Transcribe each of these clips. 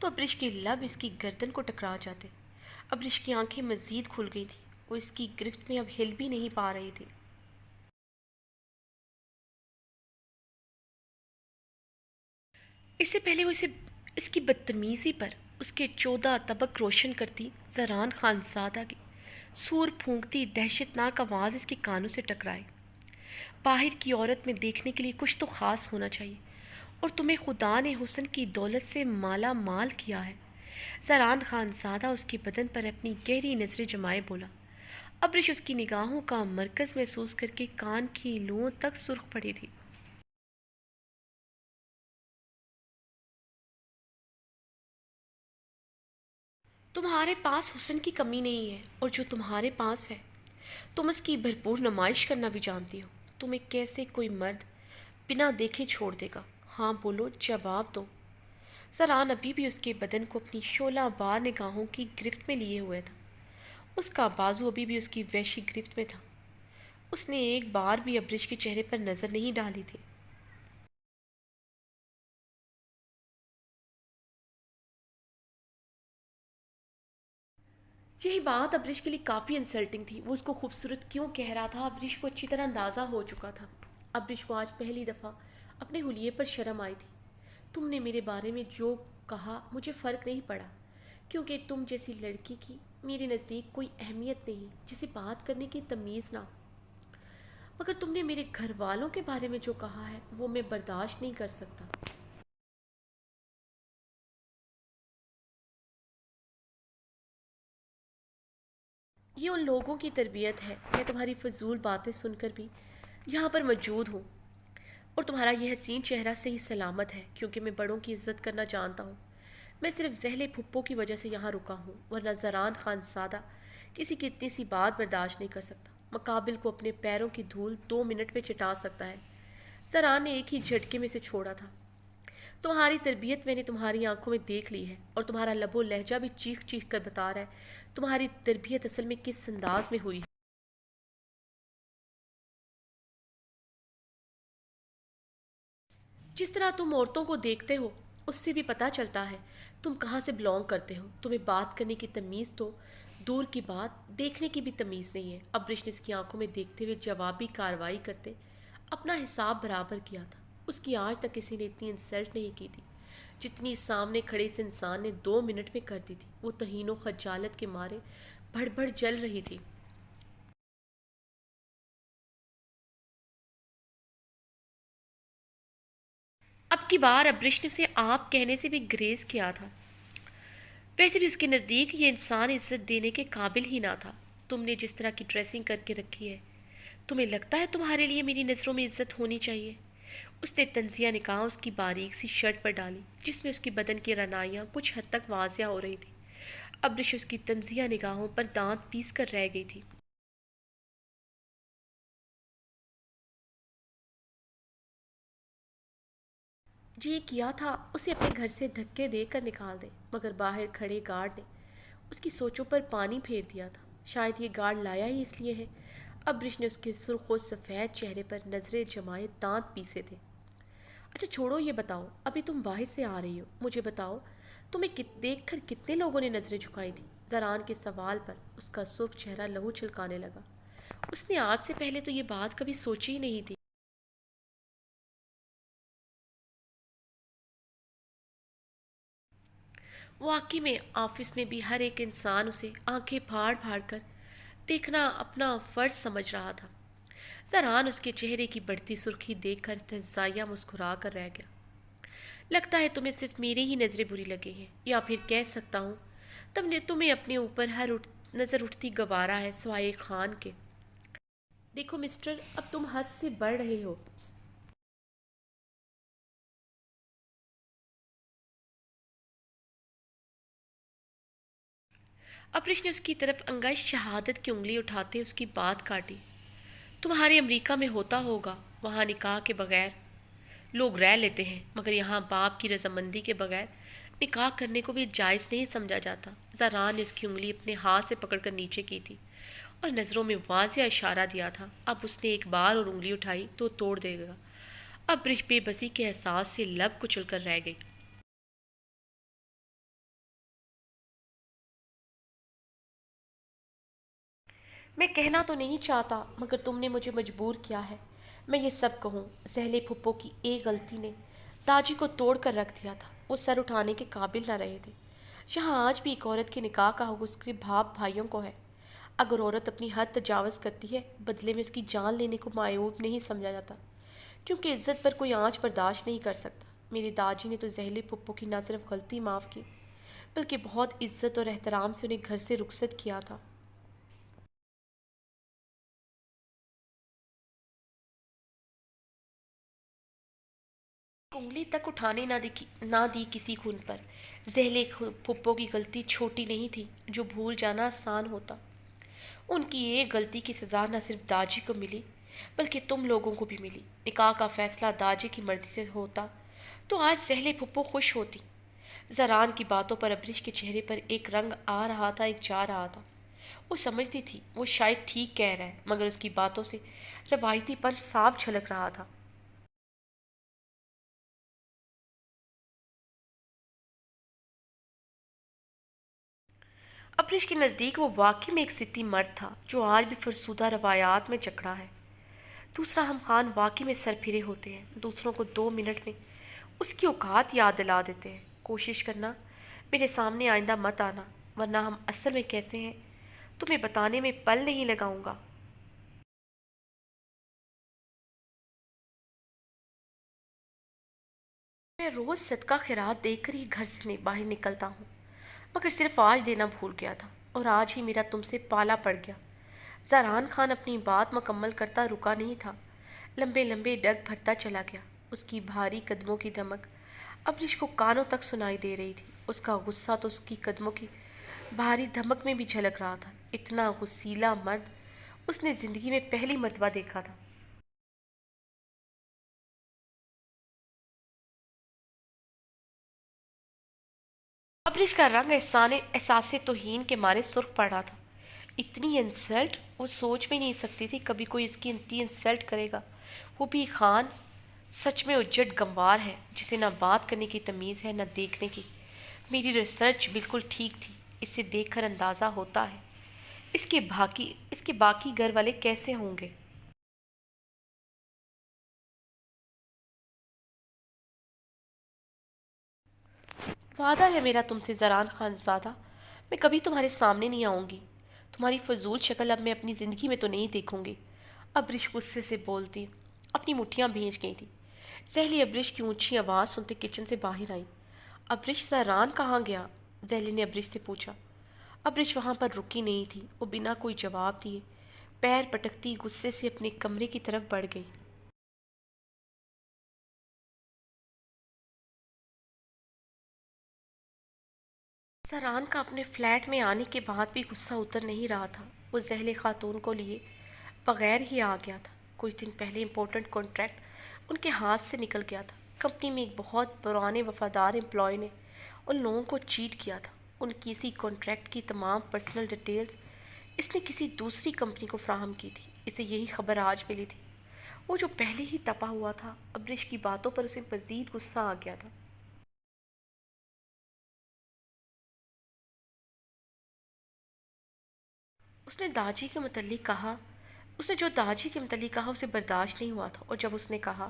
تو ابرش کے لب اس کی گردن کو ٹکرا جاتے۔ ابرش کی آنکھیں مزید کھل گئی تھیں، وہ اس کی گرفت میں اب ہل بھی نہیں پا رہی تھی۔ اس سے پہلے وہ اس کی بدتمیزی پر اس کے 14 طبق روشن کرتی زران خانزادہ کی سور پھونکتی دہشت ناک آواز اس کے کانوں سے ٹکرائے۔ باہر کی عورت میں دیکھنے کے لیے کچھ تو خاص ہونا چاہیے، اور تمہیں خدا نے حسن کی دولت سے مالا مال کیا ہے۔ زران خانزادہ اس کے بدن پر اپنی گہری نظریں جمائے بولا۔ ابرش اس کی نگاہوں کا مرکز محسوس کر کے کان کی لوؤں تک سرخ پڑی تھی۔ تمہارے پاس حسن کی کمی نہیں ہے، اور جو تمہارے پاس ہے تم اس کی بھرپور نمائش کرنا بھی جانتی ہو۔ تمہیں کیسے کوئی مرد بنا دیکھے چھوڑ دے گا؟ ہاں بولو، جواب دو۔ زران ابھی بھی اس کے بدن کو اپنی شعلہ بار نگاہوں کی گرفت میں لیے ہوئے تھا۔ اس کا بازو ابھی بھی اس کی وحشی گرفت میں تھا۔ اس نے ایک بار بھی ابرش کے چہرے پر نظر نہیں ڈالی تھی۔ یہی بات ابرش کے لیے کافی انسلٹنگ تھی۔ وہ اس کو خوبصورت کیوں کہہ رہا تھا، ابرش کو اچھی طرح اندازہ ہو چکا تھا۔ ابرش کو آج پہلی دفعہ اپنے حلیے پر شرم آئی تھی۔ تم نے میرے بارے میں جو کہا مجھے فرق نہیں پڑا، کیونکہ تم جیسی لڑکی کی میرے نزدیک کوئی اہمیت نہیں جسے بات کرنے کی تمیز نہ ہو۔ مگر تم نے میرے گھر والوں کے بارے میں جو کہا ہے وہ میں برداشت نہیں کر سکتا۔ یہ ان لوگوں کی تربیت ہے۔ میں تمہاری فضول باتیں سن کر بھی یہاں پر موجود ہوں، اور تمہارا یہ حسین چہرہ صحیح سلامت ہے، کیونکہ میں بڑوں کی عزت کرنا جانتا ہوں۔ میں صرف زہلے پھپھو کی وجہ سے یہاں رکا ہوں، ورنہ زران خانزادہ کسی کی اتنی سی بات برداشت نہیں کر سکتا۔ مقابل کو اپنے پیروں کی دھول 2 منٹ میں چٹا سکتا ہے۔ زران نے ایک ہی جھٹکے میں سے چھوڑا تھا۔ تمہاری تربیت میں نے تمہاری آنکھوں میں دیکھ لی ہے، اور تمہارا لب و لہجہ بھی چیخ چیخ کر بتا رہا ہے تمہاری تربیت اصل میں کس انداز میں ہوئی ہے۔ جس طرح تم عورتوں کو دیکھتے ہو اس سے بھی پتہ چلتا ہے تم کہاں سے بلونگ کرتے ہو۔ تمہیں بات کرنے کی تمیز تو دور کی بات، دیکھنے کی بھی تمیز نہیں ہے۔ ابرش نے اس کی آنکھوں میں دیکھتے ہوئے جوابی کارروائی کرتے اپنا حساب برابر کیا تھا۔ اس کی آج تک کسی نے اتنی انسلٹ نہیں کی تھی جتنی سامنے کھڑے اس انسان نے 2 منٹ میں کر دی تھی۔ وہ توہین و خجالت کے مارے بڑھ بڑھ جل رہی تھی۔ اب کی بار ابرش نے اسے آپ کہنے سے بھی گریز کیا تھا۔ ویسے بھی اس کے نزدیک یہ انسان عزت دینے کے قابل ہی نہ تھا۔ تم نے جس طرح کی ڈریسنگ کر کے رکھی ہے، تمہیں لگتا ہے تمہارے لیے میری نظروں میں عزت ہونی چاہیے؟ اس نے تنزیہ نگاہ اس کی باریک سی شرٹ پر ڈالی، جس میں اس کے بدن کی رعنائیاں کچھ حد تک واضح ہو رہی تھی۔ ابرش اس کی تنزیہ نگاہوں پر دانت پیس کر رہ گئی تھی۔ جی کیا تھا اسے اپنے گھر سے دھکے دے کر نکال دے، مگر باہر کھڑے گارڈ نے اس کی سوچوں پر پانی پھیر دیا تھا۔ شاید یہ گارڈ لایا ہی اس لیے ہے۔ ابرش نے اس کے سرخ و سفید چہرے پر نظریں جمائے دانت پیسے تھے۔ اچھا چھوڑو، یہ بتاؤ، ابھی تم باہر سے آ رہی ہو، مجھے بتاؤ تمہیں دیکھ کر کتنے لوگوں نے نظریں جھکائی تھی؟ زران کے سوال پر اس کا سرخ چہرہ لہو چھلکانے لگا۔ اس نے آج سے پہلے تو یہ بات کبھی سوچی ہی نہیں تھی۔ واقعی میں آفس میں بھی ہر ایک انسان اسے آنکھیں پھاڑ پھاڑ کر دیکھنا اپنا فرض سمجھ رہا تھا۔ زران اس کے چہرے کی بڑھتی سرخی دیکھ کر تجزیہ مسکرا کر رہ گیا۔ لگتا ہے تمہیں صرف میری ہی نظریں بری لگی ہیں، یا پھر کہہ سکتا ہوں تمہیں اپنے اوپر نظر اٹھتی گوارا ہے سوائے خان کے۔ دیکھو مسٹر، اب تم حد سے بڑھ رہے ہو۔ ابرش نے اس کی طرف انگشت شہادت کی انگلی اٹھاتے اس کی بات کاٹی۔ تمہارے امریکہ میں ہوتا ہوگا، وہاں نکاح کے بغیر لوگ رہ لیتے ہیں، مگر یہاں باپ کی رضامندی کے بغیر نکاح کرنے کو بھی جائز نہیں سمجھا جاتا۔ زران نے اس کی انگلی اپنے ہاتھ سے پکڑ کر نیچے کی تھی اور نظروں میں واضح اشارہ دیا تھا۔ اب اس نے ایک بار اور انگلی اٹھائی تو توڑ دے گا۔ اب برش بے بسی کے احساس سے لب کچل کر رہ گئی۔ میں کہنا تو نہیں چاہتا مگر تم نے مجھے مجبور کیا ہے۔ میں یہ سب کہوں، سہلے پھپھو کی ایک غلطی نے تاجی کو توڑ کر رکھ دیا تھا۔ وہ سر اٹھانے کے قابل نہ رہے تھے۔ یہاں آج بھی ایک عورت کے نکاح کا حق اس کے باپ بھائیوں کو ہے۔ اگر عورت اپنی حد تجاوز کرتی ہے، بدلے میں اس کی جان لینے کو معیوب نہیں سمجھا جاتا، کیونکہ عزت پر کوئی آنچ برداشت نہیں کر سکتا۔ میری داجی نے تو زہلے پھپھو کی نہ صرف غلطی معاف کی، بلکہ بہت عزت اور احترام سے انہیں گھر سے رخصت کیا تھا۔ انگلی تک اٹھانے نہ دی کسی خون پر۔ زہلے پھپھو کی غلطی چھوٹی نہیں تھی جو بھول جانا آسان ہوتا۔ ان کی ایک غلطی کی سزا نہ صرف داجی کو ملی بلکہ تم لوگوں کو بھی ملی۔ نکاح کا فیصلہ داجی کی مرضی سے ہوتا تو آج زہلے پھپھو خوش ہوتی۔ زران کی باتوں پر ابرش کے چہرے پر ایک رنگ آ رہا تھا، ایک جا رہا تھا۔ وہ سمجھتی تھی وہ شاید ٹھیک کہہ رہا ہے، مگر اس کی باتوں سے روایتی پن صاف جھلک رہا تھا۔ ابرش کے نزدیک وہ واقعی میں ایک ستی مرد تھا جو آج بھی فرسودہ روایات میں جکڑا ہے۔ دوسرا ہم خان واقعی میں سر پھرے ہوتے ہیں، دوسروں کو 2 منٹ میں اس کی اوقات یاد دلا دیتے ہیں۔ کوشش کرنا میرے سامنے آئندہ مت آنا، ورنہ ہم اصل میں کیسے ہیں تمہیں بتانے میں پل نہیں لگاؤں گا۔ میں روز صدقہ خیرات دے کر ہی گھر سے باہر نکلتا ہوں، مگر صرف آج دینا بھول گیا تھا، اور آج ہی میرا تم سے پالا پڑ گیا۔ زہران خان اپنی بات مکمل کرتا رکا نہیں تھا، لمبے لمبے ڈگ بھرتا چلا گیا۔ اس کی بھاری قدموں کی دھمک ابرش کو کانوں تک سنائی دے رہی تھی۔ اس کا غصہ تو اس کی قدموں کی بھاری دھمک میں بھی جھلک رہا تھا۔ اتنا غصیلا مرد اس نے زندگی میں پہلی مرتبہ دیکھا تھا۔ ابرش کا رنگ احساس توہین کے مارے سرخ پڑ رہا تھا۔ اتنی انسلٹ وہ سوچ بھی نہیں سکتی تھی کبھی کوئی اس کی اتنی انسلٹ کرے گا، وہ بھی خان۔ سچ میں اجڑ گنوار ہے جسے نہ بات کرنے کی تمیز ہے نہ دیکھنے کی۔ میری ریسرچ بالکل ٹھیک تھی، اسے دیکھ کر اندازہ ہوتا ہے اس کے باقی گھر والے کیسے ہوں گے۔ وعدہ ہے میرا تم سے زران خان زادہ، میں کبھی تمہارے سامنے نہیں آؤں گی۔ تمہاری فضول شکل اب میں اپنی زندگی میں تو نہیں دیکھوں گی۔ ابرش غصے سے بولتی، اپنی مٹھیاں بھیج گئی تھی۔ زہلی ابرش کی اونچی آواز سنتے کچن سے باہر آئی۔ ابرش زران کہاں گیا؟ زہلی نے ابرش سے پوچھا۔ ابرش وہاں پر رکی نہیں تھی، وہ بنا کوئی جواب دیے پیر پٹکتی غصے سے اپنے کمرے کی طرف بڑھ گئی۔ سران کا اپنے فلیٹ میں آنے کے بعد بھی غصہ اتر نہیں رہا تھا۔ وہ زہل خاتون کو لیے بغیر ہی آ گیا تھا۔ کچھ دن پہلے امپورٹنٹ کانٹریکٹ ان کے ہاتھ سے نکل گیا تھا۔ کمپنی میں ایک بہت پرانے وفادار امپلائی نے ان لوگوں کو چیٹ کیا تھا۔ ان کی اسی کانٹریکٹ کی تمام پرسنل ڈیٹیلز اس نے کسی دوسری کمپنی کو فراہم کی تھی۔ اسے یہی خبر آج ملی تھی۔ وہ جو پہلے ہی تپا ہوا تھا، ابرش کی باتوں پر اسے مزید غصہ آ گیا تھا۔ اس نے داجی کے متعلق کہا اس نے جو داجی کے متعلق کہا اسے برداشت نہیں ہوا تھا، اور جب اس نے کہا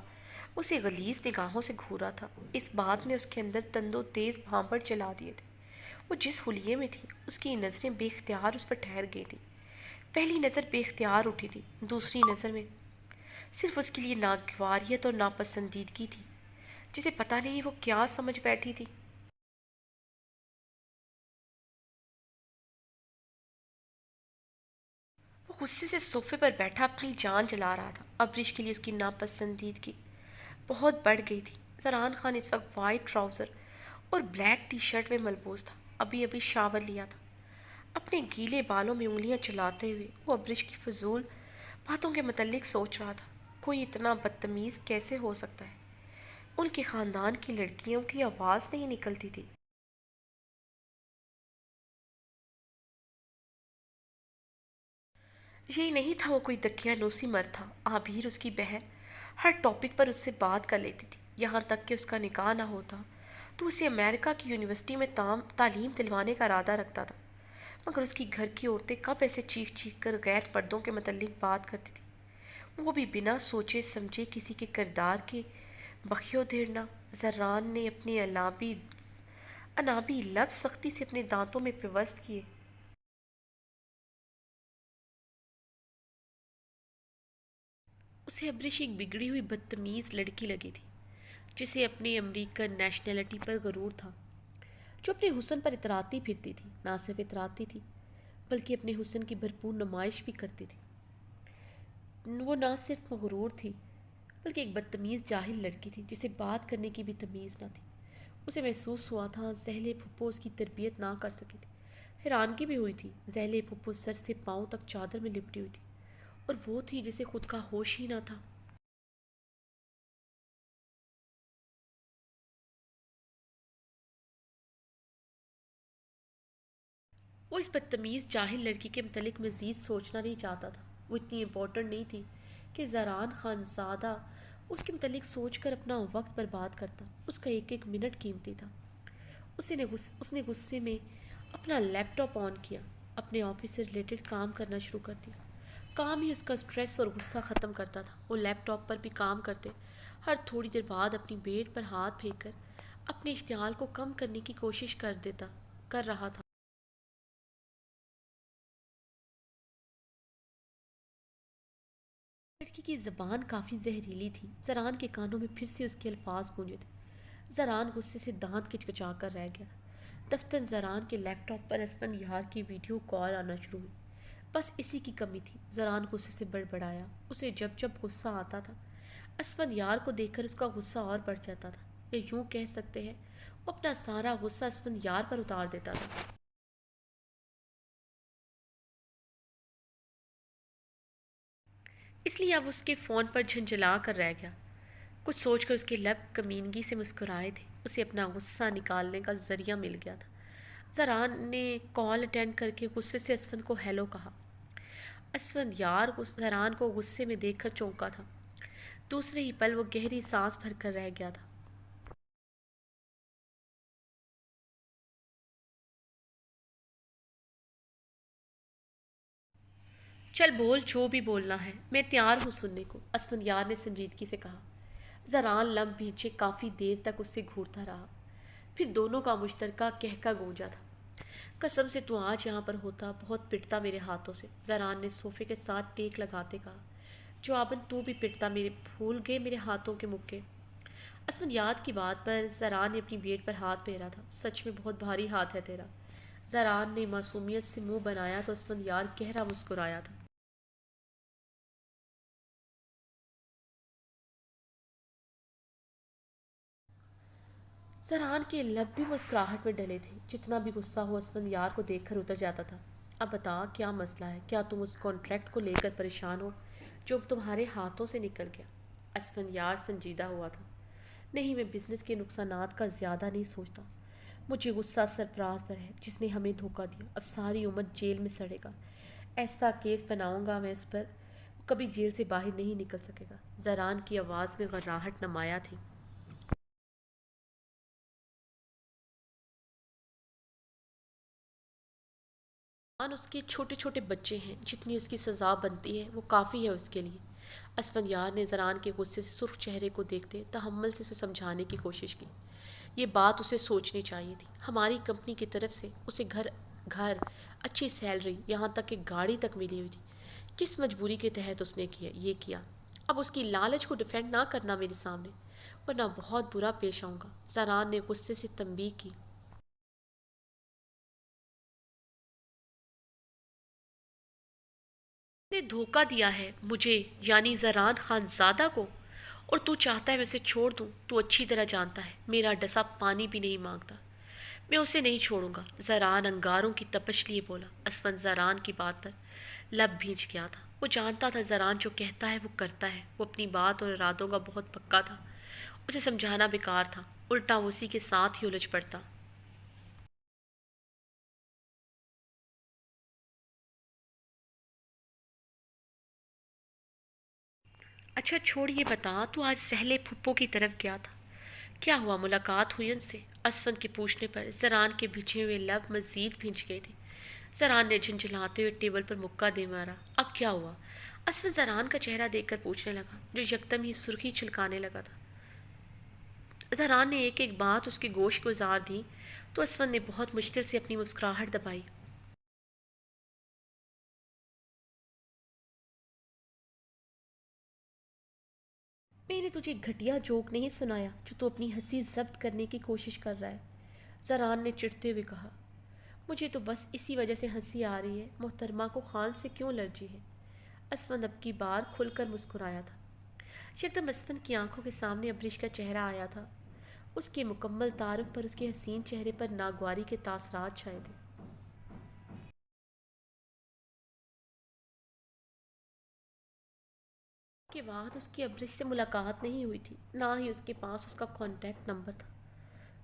اسے غلیظ نگاہوں سے گھورا تھا۔ اس بات نے اس کے اندر تندو تیز بھانپڑ چلا دیے تھے۔ وہ جس حلیے میں تھی اس کی نظریں بے اختیار اس پر ٹھہر گئی تھی۔ پہلی نظر بے اختیار اٹھی تھی، دوسری نظر میں صرف اس کے لیے ناگواریت اور ناپسندیدگی تھی، جسے پتہ نہیں وہ کیا سمجھ بیٹھی تھی۔ وہ غصے سے صوفے پر بیٹھا اپنی جان جلا رہا تھا۔ ابرش کے لیے اس کی ناپسندیدگی بہت بڑھ گئی تھی۔ زران خان اس وقت وائٹ ٹراؤزر اور بلیک ٹی شرٹ میں ملبوس تھا، ابھی ابھی شاور لیا تھا۔ اپنے گیلے بالوں میں انگلیاں چلاتے ہوئے وہ ابرش کی فضول باتوں کے متعلق سوچ رہا تھا۔ کوئی اتنا بدتمیز کیسے ہو سکتا ہے؟ ان کے خاندان کی لڑکیوں کی آواز نہیں نکلتی تھی۔ یہی نہیں تھا وہ کوئی دقیانوسی مرد تھا۔ عابیر اس کی بہن ہر ٹاپک پر اس سے بات کر لیتی تھی، یہاں تک کہ اس کا نکاح نہ ہوتا تو اسے امریکہ کی یونیورسٹی میں تعلیم دلوانے کا ارادہ رکھتا تھا، مگر اس کی گھر کی عورتیں کب ایسے چیخ چیخ کر غیر پردوں کے متعلق بات کرتی تھی، وہ بھی بنا سوچے سمجھے کسی کے کردار کے بخیو دھیڑنا۔ زران نے اپنے انابی لب سختی سے اپنے دانتوں میں پیوست کیے۔ اسے ابرش ایک بگڑی ہوئی بدتمیز لڑکی لگی تھی، جسے اپنے امریکن نیشنلٹی پر غرور تھا، جو اپنے حسن پر اتراتی پھرتی تھی۔ نہ صرف اتراتی تھی بلکہ اپنے حسن کی بھرپور نمائش بھی کرتی تھی۔ وہ نہ صرف مغرور تھی بلکہ ایک بدتمیز جاہل لڑکی تھی، جسے بات کرنے کی بھی تمیز نہ تھی۔ اسے محسوس ہوا تھا زہلے پھپھو اس کی تربیت نہ کر سکی تھی۔ حیرانگی بھی ہوئی تھی، زہلے پھپھو سر سے پاؤں تک چادر میں لپٹی ہوئی تھی، اور وہ تھی جسے خود کا ہوش ہی نہ تھا۔ وہ اس بدتمیز جاہل لڑکی کے متعلق مزید سوچنا نہیں چاہتا تھا۔ وہ اتنی امپورٹنٹ نہیں تھی کہ زران خان زادہ اس کے متعلق سوچ کر اپنا وقت برباد کرتا۔ اس کا ایک ایک منٹ قیمتی تھا۔ اس نے غصے میں اپنا لیپ ٹاپ آن کیا، اپنے آفس سے ریلیٹڈ کام کرنا شروع کر دیا۔ کام ہی اس کا سٹریس اور غصہ ختم کرتا تھا۔ وہ لیپ ٹاپ پر بھی کام کرتے، ہر تھوڑی دیر بعد اپنی بیٹ پر ہاتھ پھینک کر اپنے اشتعال کو کم کرنے کی کوشش کر رہا تھا۔ لڑکی کی زبان کافی زہریلی تھی۔ زران کے کانوں میں پھر سے اس کے الفاظ گونجے تھے۔ زران غصے سے دانت کچکچا کر رہ گیا۔ دفتر زران کے لیپ ٹاپ پر اسفند یار کی ویڈیو کال آنا شروع ہوئی۔ بس اسی کی کمی تھی۔ زران غصے سے بڑبڑایا۔ اسے جب جب غصہ آتا تھا، اسفند یار کو دیکھ کر اس کا غصہ اور بڑھ جاتا تھا، یا یوں کہہ سکتے ہیں وہ اپنا سارا غصہ اسفند یار پر اتار دیتا تھا۔ اس لیے اب اس کے فون پر جھنجھلا کر رہ گیا۔ کچھ سوچ کر اس کے لب کمینگی سے مسکرائے تھے۔ اسے اپنا غصہ نکالنے کا ذریعہ مل گیا تھا۔ زران نے کال اٹینڈ کر کے غصے سے اسفند کو ہیلو کہا۔ اسفند یار زران کو غصے میں دیکھ کر چونکا تھا۔ دوسرے ہی پل وہ گہری سانس بھر کر رہ گیا تھا۔ چل بول جو بھی بولنا ہے، میں تیار ہوں سننے کو، اسفند یار نے سنجیدگی سے کہا۔ زران لب بھینچے کافی دیر تک اس سے گھورتا رہا، پھر دونوں کا مشترکہ کہکا گونجا تھا۔ قسم سے تو آج یہاں پر ہوتا بہت پٹتا میرے ہاتھوں سے، زران نے صوفے کے ساتھ ٹیک لگاتے کہا۔ جواباً تو بھی پٹتا، میرے پھول گئے میرے ہاتھوں کے مکے۔ اسفند یاد کی بات پر زران نے اپنی بیٹ پر ہاتھ پھیرا تھا۔ سچ میں بہت بھاری ہاتھ ہے تیرا۔ زران نے معصومیت سے منہ بنایا تو اسفند یار گہرا مسکرایا تھا۔ زران کے لب بھی مسکراہٹ میں ڈلے تھے۔ جتنا بھی غصہ ہو اسفند یار کو دیکھ کر اتر جاتا تھا۔ اب بتا کیا مسئلہ ہے؟ کیا تم اس کانٹریکٹ کو لے کر پریشان ہو جو تمہارے ہاتھوں سے نکل گیا؟ اسفند یار سنجیدہ ہوا تھا۔ نہیں، میں بزنس کے نقصانات کا زیادہ نہیں سوچتا۔ مجھے غصہ سرفراز پر ہے جس نے ہمیں دھوکہ دیا، اب ساری عمر جیل میں سڑے گا۔ ایسا کیس بناؤں گا میں اس پر، وہ کبھی جیل سے باہر نہیں نکل سکے گا۔ زران کی آواز میں غراہٹ نمایاں تھی۔ اس کے چھوٹے چھوٹے بچے ہیں، جتنی اس کی سزا بنتی ہے وہ کافی ہے اس کے لیے۔ اسفند یار نے زران کے غصے سے سرخ چہرے کو دیکھتے تحمل سے اسے سمجھانے کی کوشش کی۔ یہ بات اسے سوچنی چاہیے تھی۔ ہماری کمپنی کی طرف سے اسے گھر اچھی سیلری، یہاں تک کہ گاڑی تک ملی ہوئی تھی۔ کس مجبوری کے تحت اس نے یہ کیا؟ اب اس کی لالچ کو ڈیفینڈ نہ کرنا میرے سامنے، ورنہ بہت برا پیش آؤں گا۔ زران نے غصے سے تنبیہ کی۔ نے دھوکہ دیا ہے مجھے، یعنی زران خان زادہ کو، اور تو چاہتا ہے میں اسے چھوڑ دوں؟ تو اچھی طرح جانتا ہے میرا ڈسا پانی بھی نہیں مانگتا۔ میں اسے نہیں چھوڑوں گا، زران انگاروں کی تپش لیے بولا۔ اسفند زران کی بات پر لب بھیج گیا تھا۔ وہ جانتا تھا زران جو کہتا ہے وہ کرتا ہے۔ وہ اپنی بات اور ارادوں کا بہت پکا تھا۔ اسے سمجھانا بیکار تھا، الٹا وہ اسی کے ساتھ ہی الجھ پڑتا۔ اچھا چھوڑ، یہ بتا تو آج سہلے پھپھو کی طرف گیا تھا، کیا ہوا؟ ملاقات ہوئی ان سے؟ اسفند کے پوچھنے پر زران کے بھیجے ہوئے لب مزید بھیج گئے تھے۔ زران نے جھنجھلاتے ہوئے ٹیبل پر مکہ دے مارا۔ اب کیا ہوا؟ اسود زران کا چہرہ دیکھ کر پوچھنے لگا، جو یکدم ہی سرخی چھلکانے لگا تھا۔ زران نے ایک ایک بات اس کی گوش کو ازار دی تو اسود نے بہت مشکل سے اپنی مسکراہٹ دبائی۔ میں نے تجھے گھٹیا جوک نہیں سنایا جو تو اپنی ہنسی ضبط کرنے کی کوشش کر رہا ہے، زران نے چڑھتے ہوئے کہا۔ مجھے تو بس اسی وجہ سے ہنسی آ رہی ہے، محترمہ کو خان سے کیوں الرجی ہے؟ اسفند اب کی بار کھل کر مسکرایا تھا۔ یکدم اسفند کی آنکھوں کے سامنے ابریش کا چہرہ آیا تھا۔ اس کے مکمل تعارف پر اس کے حسین چہرے پر ناگواری کے تاثرات چھائے تھے۔ کے بعد اس کی ابریش سے ملاقات نہیں ہوئی تھی، نہ ہی اس کے پاس اس کا کانٹیکٹ نمبر تھا۔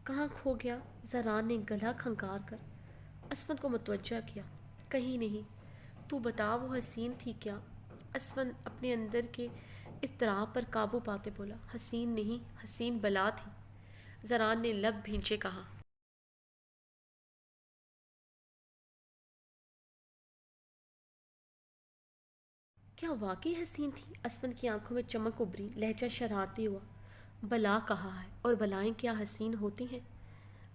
کہاں کھو گیا؟ زران نے گلا کھنکار کر اسفند کو متوجہ کیا۔ کہیں نہیں۔ تو بتا وہ حسین تھی کیا؟ اسفند اپنے اندر کے اضطراب پر قابو پاتے بولا۔ حسین نہیں، حسین بلا تھی، زران نے لب بھینچے کہا۔ کیا واقعی حسین تھی؟ اسفند کی آنکھوں میں چمک ابری، لہجہ شرارتی ہوا۔ بلا کہا ہے، اور بلائیں کیا حسین ہوتی ہیں؟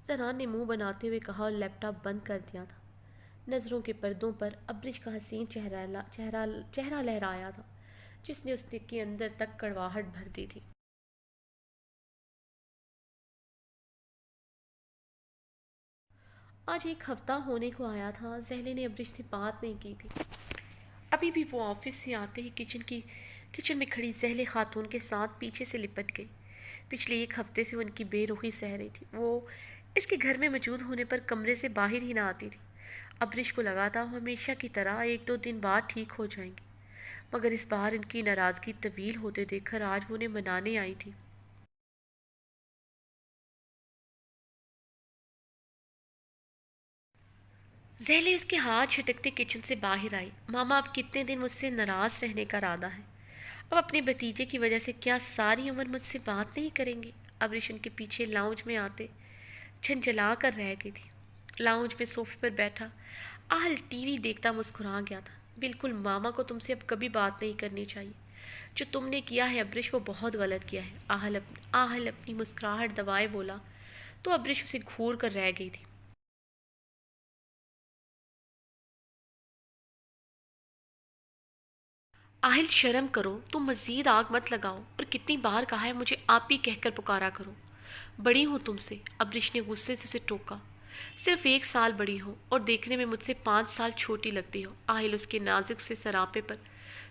زران نے منہ بناتے ہوئے کہا اور لیپ ٹاپ بند کر دیا تھا۔ نظروں کے پردوں پر ابرش کا حسین چہرہ لہرایا تھا، جس نے اس کے اندر تک کڑواہٹ بھر دی تھی۔ آج ایک ہفتہ ہونے کو آیا تھا زہلے نے ابرش سے بات نہیں کی تھی۔ ابھی بھی وہ آفس سے آتے ہی کچن میں کھڑی زہلے خاتون کے ساتھ پیچھے سے لپٹ گئی۔ پچھلے ایک ہفتے سے ان کی بے رخی سہ رہی تھی۔ وہ اس کے گھر میں موجود ہونے پر کمرے سے باہر ہی نہ آتی تھی۔ ابرش کو لگا تھا ہمیشہ کی طرح ایک دو دن بعد ٹھیک ہو جائیں گی، مگر اس بار ان کی ناراضگی طویل ہوتے دیکھ کر آج وہ انہیں منانے آئی تھی۔ زہلے اس کے ہاتھ چھٹکتے کچن سے باہر آئی۔ ماما اب کتنے دن مجھ سے ناراض رہنے کا ارادہ ہے؟ اب اپنے بھتیجے کی وجہ سے کیا ساری عمر مجھ سے بات نہیں کریں گے؟ ابرش ان کے پیچھے لاؤنج میں آتے جھنجھلا کر رہ گئی تھی۔ لاؤنج میں صوفے پر بیٹھا آہل ٹی وی دیکھتا مسکرا گیا تھا۔ بالکل ماما کو تم سے اب کبھی بات نہیں کرنی چاہیے۔ جو تم نے کیا ہے ابرش وہ بہت غلط کیا ہے۔ آہل اپنی مسکراہٹ دبائے بولا تو ابرش اسے گھور کر رہ گئی تھی۔ آہل شرم کرو، تم مزید آگ مت لگاؤ، اور کتنی بار کہا ہے مجھے آپ ہی کہہ کر پکارا کرو۔ بڑی ہوں تم سے، ابرش نے غصے سے اسے ٹوکا۔ صرف 1 سال بڑی ہو اور دیکھنے میں مجھ سے 5 سال چھوٹی لگتی ہو۔ آہل اس کے نازک سے سراپے پر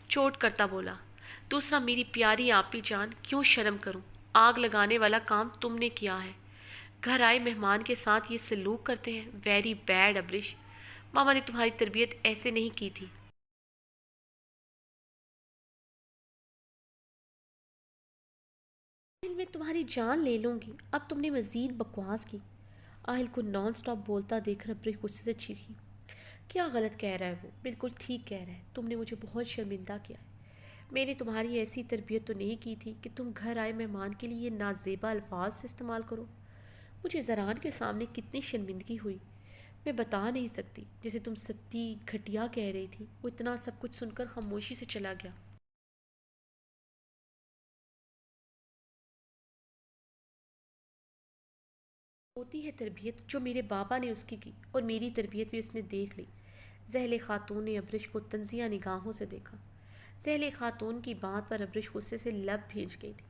چوٹ کرتا بولا۔ دوسرا میری پیاری آپی جان، کیوں شرم کروں؟ آگ لگانے والا کام تم نے کیا ہے۔ گھر آئے مہمان کے ساتھ یہ سلوک کرتے ہیں، ویری بیڈ ابرش۔ ماما نے تمہاری تربیت ایسے نہیں کی تھی۔ آہل میں تمہاری جان لے لوں گی، اب تم نے مزید بکواس کی۔ آہل کو نان سٹاپ بولتا دیکھ کر ابرش غصے سے چیخی۔ کیا غلط کہہ رہا ہے وہ؟ بالکل ٹھیک کہہ رہا ہے، تم نے مجھے بہت شرمندہ کیا ہے۔ میں نے تمہاری ایسی تربیت تو نہیں کی تھی کہ تم گھر آئے مہمان کے لیے نازیبا الفاظ سے استعمال کرو۔ مجھے زران کے سامنے کتنی شرمندگی ہوئی میں بتا نہیں سکتی۔ جیسے تم ستی گھٹیا کہہ رہی تھی، وہ اتنا سب کچھ سن کر خاموشی سے چلا گیا۔ ہوتی ہے تربیت جو میرے بابا نے اس کی اور میری تربیت بھی اس نے دیکھ لی۔ زہلے خاتون نے ابرش کو تنزیہ نگاہوں سے دیکھا۔ زہلے خاتون کی بات پر ابرش غصے سے لب بھیج گئی تھی۔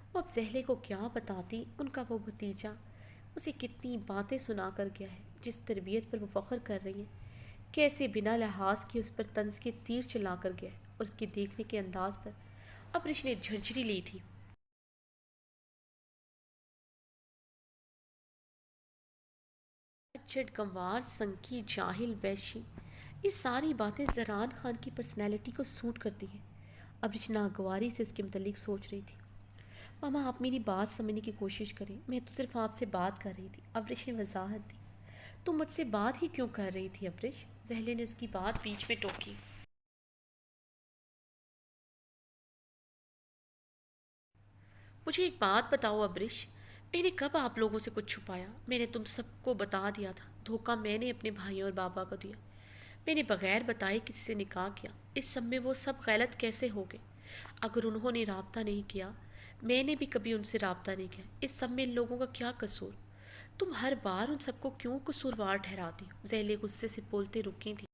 وہ اب زہلے کو کیا بتاتی، ان کا وہ بھتیجا اسے کتنی باتیں سنا کر گیا ہے، جس تربیت پر وہ فخر کر رہی ہیں، کیسے بنا لحاظ کے اس پر طنز کے تیر چلا کر گیا ہے، اور اس کے دیکھنے کے انداز پر ابرش نے جھرجھری لی تھی۔ اچھٹ گنوار سنکی جاہل ویشی، یہ ساری باتیں زران خان کی پرسنالٹی کو سوٹ کرتی ہیں۔ ابرش ناگواری سے اس کے متعلق سوچ رہی تھی۔ ماما آپ میری بات سمجھنے کی کوشش کریں، میں تو صرف آپ سے بات کر رہی تھی، ابرش نے وضاحت دی۔ تم مجھ سے بات ہی کیوں کر رہی تھی ابرش؟ زہلے نے اس کی بات بیچ میں ٹوکی۔ مجھے ایک بات بتاؤ ابرش، میں نے کب آپ لوگوں سے کچھ چھپایا؟ میں نے تم سب کو بتا دیا تھا، دھوکہ میں نے اپنے بھائیوں اور بابا کو دیا۔ میں نے بغیر بتائے کسی سے نکاح کیا، اس سب میں وہ سب غلط کیسے ہو گئے؟ اگر انہوں نے رابطہ نہیں کیا، میں نے بھی کبھی ان سے رابطہ نہیں کیا، اس سب میں ان لوگوں کا کیا قصور؟ تم ہر بار ان سب کو کیوں قصوروار ٹھہراتی ہو؟ زہلے غصے سے بولتے رکی تھی۔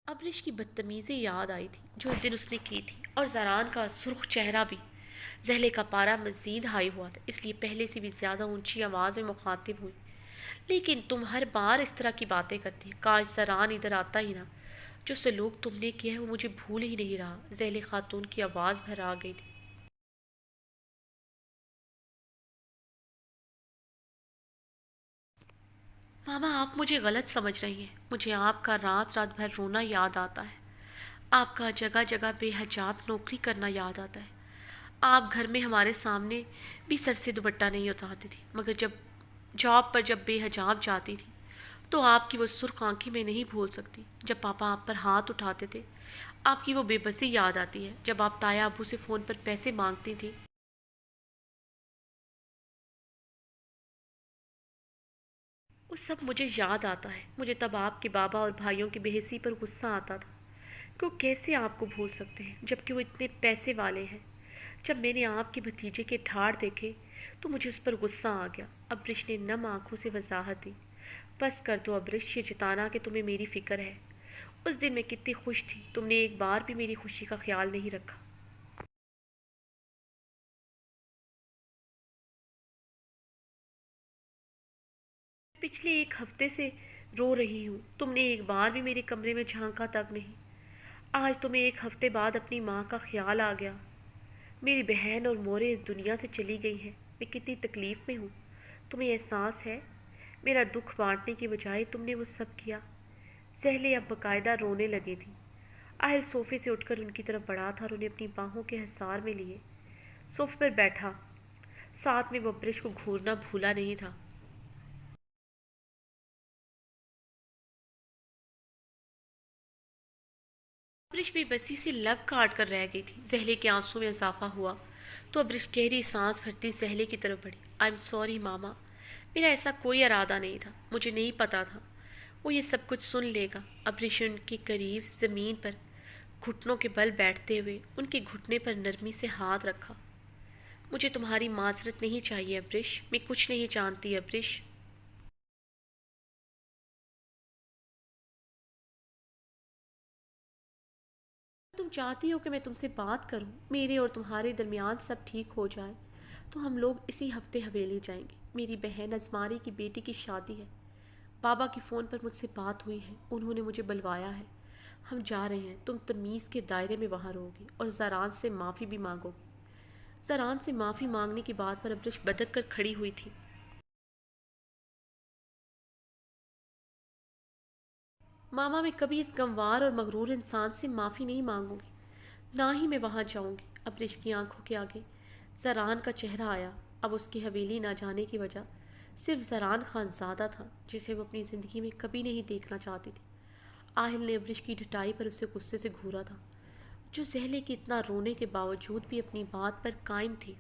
ابرش کی بدتمیزی یاد آئی تھی جو اس دن اس نے کی تھی، اور زران کا سرخ چہرہ بھی۔ زہلے کا پارا مزید ہائی ہوا تھا، اس لیے پہلے سے بھی زیادہ اونچی آواز میں مخاطب ہوئی۔ لیکن تم ہر بار اس طرح کی باتیں کرتی ہیں، کاش زران ادھر آتا ہی نہ۔ جو سلوک تم نے کیا ہے وہ مجھے بھول ہی نہیں رہا۔ زہلے خاتون کی آواز بھر آ گئی تھی۔ ماما آپ مجھے غلط سمجھ رہی ہیں، مجھے آپ کا رات رات بھر رونا یاد آتا ہے، آپ کا جگہ جگہ بے حجاب نوکری کرنا یاد آتا ہے۔ آپ گھر میں ہمارے سامنے بھی سر سے دوپٹہ نہیں اتارتی تھی، مگر جب جاب پر جب بے حجاب جاتی تھی تو آپ کی وہ سرخ آنکھیں میں نہیں بھول سکتی۔ جب پاپا آپ پر ہاتھ اٹھاتے تھے، آپ کی وہ بے بسی یاد آتی ہے۔ جب آپ تایا ابو سے فون پر پیسے مانگتی تھی، وہ سب مجھے یاد آتا ہے۔ مجھے تب آپ کے بابا اور بھائیوں کی بے حسی پر غصہ آتا تھا کہ وہ کیسے آپ کو بھول سکتے ہیں جبکہ وہ اتنے پیسے والے ہیں۔ جب میں نے آپ کے بھتیجے کے ٹھاڑ دیکھے تو مجھے اس پر غصہ آ گیا۔ ابرش نے نم آنکھوں سے وضاحت دی۔ بس کر دو ابرش، یہ جتانا کہ تمہیں میری فکر ہے۔ اس دن میں کتنی خوش تھی، تم نے ایک بار بھی میری خوشی کا خیال نہیں رکھا۔ پچھلے ایک ہفتے سے رو رہی ہوں، تم نے ایک بار بھی میرے کمرے میں جھانکا تک نہیں۔ آج تمہیں ایک ہفتے بعد اپنی ماں کا خیال آ گیا۔ میری بہن اور مورے اس دنیا سے چلی گئی ہیں، میں کتنی تکلیف میں ہوں، تمہیں احساس ہے؟ میرا دکھ بانٹنے کی بجائے تم نے وہ سب کیا۔ سہلے اب باقاعدہ رونے لگی تھی۔ آہل صوفے سے اٹھ کر ان کی طرف بڑھا تھا اور انہیں اپنی باہوں کے حصار میں لیے صوفے پر بیٹھا، ساتھ میں وہ برش کو گھورنا بھولا نہیں تھا۔ برش بے بسی سے لب کاٹ کر رہ گئی تھی۔ زہلے کے آنسوں میں اضافہ ہوا تو برش گہری سانس بھرتی زہلے کی طرف بڑھی۔ آئی ایم سوری ماما، میرا ایسا کوئی ارادہ نہیں تھا، مجھے نہیں پتا تھا وہ یہ سب کچھ سن لے گا۔ ابرش ان کے قریب زمین پر گھٹنوں کے بل بیٹھتے ہوئے ان کے گھٹنے پر نرمی سے ہاتھ رکھا۔ مجھے تمہاری معذرت نہیں چاہیے ابرش، میں کچھ نہیں جانتی ابرش۔ تم چاہتی ہو کہ میں تم سے بات کروں، میرے اور تمہارے درمیان سب ٹھیک ہو جائے تو ہم لوگ اسی ہفتے حویلی جائیں گے۔ میری بہن ازماری کی بیٹی کی شادی ہے، بابا کی فون پر مجھ سے بات ہوئی ہے، انہوں نے مجھے بلوایا ہے، ہم جا رہے ہیں۔ تم تمیز کے دائرے میں وہاں رہو گی اور زران سے معافی بھی مانگو گی۔ زران سے معافی مانگنے کی بات پر ابرش بدک کر کھڑی ہوئی تھی۔ ماما میں کبھی اس گموار اور مغرور انسان سے معافی نہیں مانگوں گی، نہ ہی میں وہاں جاؤں گی۔ ابرش کی آنکھوں کے آگے زران کا چہرہ آیا۔ اب اس کی حویلی نہ جانے کی وجہ صرف زران خان زادہ تھا، جسے وہ اپنی زندگی میں کبھی نہیں دیکھنا چاہتی تھی۔ آہل نے ابرش کی ڈٹائی پر اسے غصے سے گھورا تھا، جو زہلے کے اتنا رونے کے باوجود بھی اپنی بات پر قائم تھی۔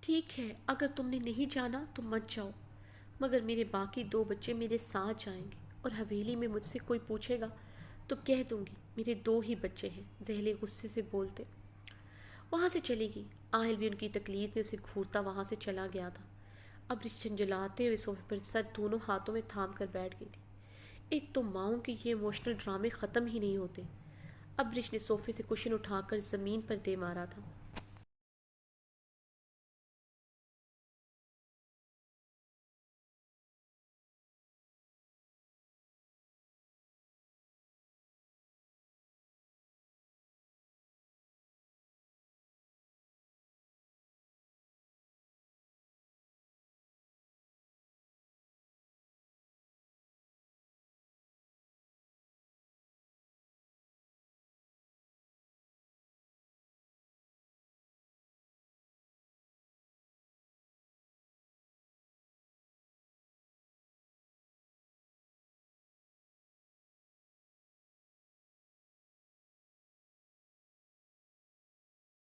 ٹھیک ہے، اگر تم نے نہیں جانا تو مت جاؤ، مگر میرے باقی دو بچے میرے ساتھ جائیں گے، اور حویلی میں مجھ سے کوئی پوچھے گا تو کہہ دوں گی میرے دو ہی بچے ہیں۔ زہلے غصے سے بولتے وہاں سے چلی گئی۔ آہل بھی ان کی تکلیف میں اسے گھورتا وہاں سے چلا گیا تھا۔ اب جھنجھلاتے ہوئے صوفے پر سر دونوں ہاتھوں میں تھام کر بیٹھ گئی تھی۔ ایک تو ماؤں کے یہ ایموشنل ڈرامے ختم ہی نہیں ہوتے۔ اب رش نے صوفے سے کشن اٹھا کر زمین پر دے مارا تھا۔